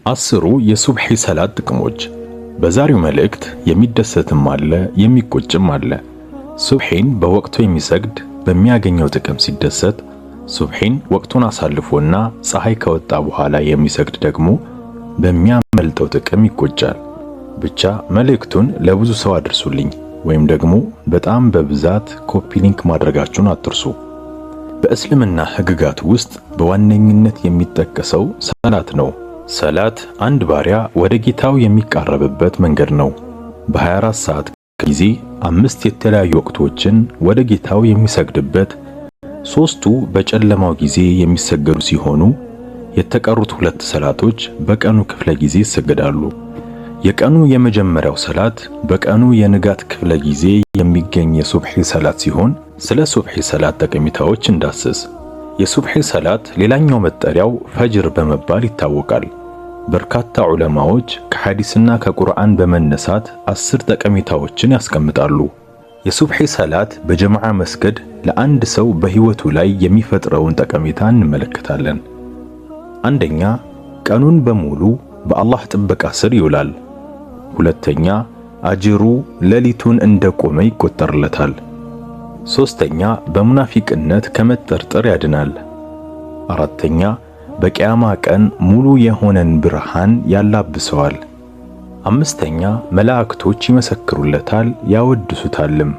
10 የሱብሒ ሰላት ጥቅሞች። በዛሬው መልእክት የሚደሰትም አለ የሚቆጭም አለ። ሱብሒን በወቅቱ የሚሰግድ በሚያገኘው ጥቅም ሲደሰት፣ ሱብሒን ወቅቱን አሳልፎና ፀሐይ ከወጣ በኋላ የሚሰግድ ደግሞ በሚያመልጠው ጥቅም ይቆጫል። ብቻ መልእክቱን ለብዙ ሰው አድርሱልኝ፣ ወይም ደግሞ በጣም በብዛት ኮፒ ሊንክ ማድረጋችሁን አትርሱ። በእስልምና ሕግጋት ውስጥ በዋነኝነት የሚጠቀሰው ሰላት ነው። ሰላት አንድ ባሪያ ወደ ጌታው የሚቃረብበት መንገድ ነው። በ24 ሰዓት ጊዜ 5 የተለያዩ ወቅቶችን ወደ ጌታው የሚሰግድበት፣ 3ቱ በጨለማው ጊዜ የሚሰገዱ ሲሆኑ የተቀሩት 2 ሰላቶች በቀኑ ክፍለ ጊዜ ይሰገዳሉ። የቀኑ የመጀመሪያው ሰላት በቀኑ የንጋት ክፍለ ጊዜ የሚገኝ የሱብሒ ሰላት ሲሆን ስለ ሱብሒ ሰላት ጠቀሜታዎች እንዳስስ። የሱብሒ ሰላት ሌላኛው መጠሪያው ፈጅር በመባል ይታወቃል። በርካታ ዑለማዎች ከሐዲስና ከቁርአን በመነሳት 10 ጠቀሜታዎችን ያስቀምጣሉ። የሱብሒ ሰላት በጀማዓ መስገድ ለአንድ ሰው በህይወቱ ላይ የሚፈጥረውን ጠቀሜታ እንመለከታለን። አንደኛ፣ ቀኑን በሙሉ በአላህ ጥበቃ ስር ይውላል። ሁለተኛ፣ አጅሩ ሌሊቱን እንደቆመ ይቆጠርለታል። ሶስተኛ፣ በሙናፊቅነት ከመጠርጠር ያድናል። አራተኛ፣ በቂያማ ቀን ሙሉ የሆነን ብርሃን ያላብሰዋል። አምስተኛ፣ መላእክቶች ይመሰክሩለታል ያወድሱታልም።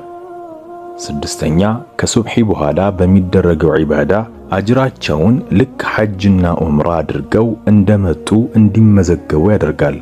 ስድስተኛ፣ ከሱብሒ በኋላ በሚደረገው ዒባዳ አጅራቸውን ልክ ሐጅና ዑምራ አድርገው እንደመጡ እንዲመዘገቡ ያደርጋል።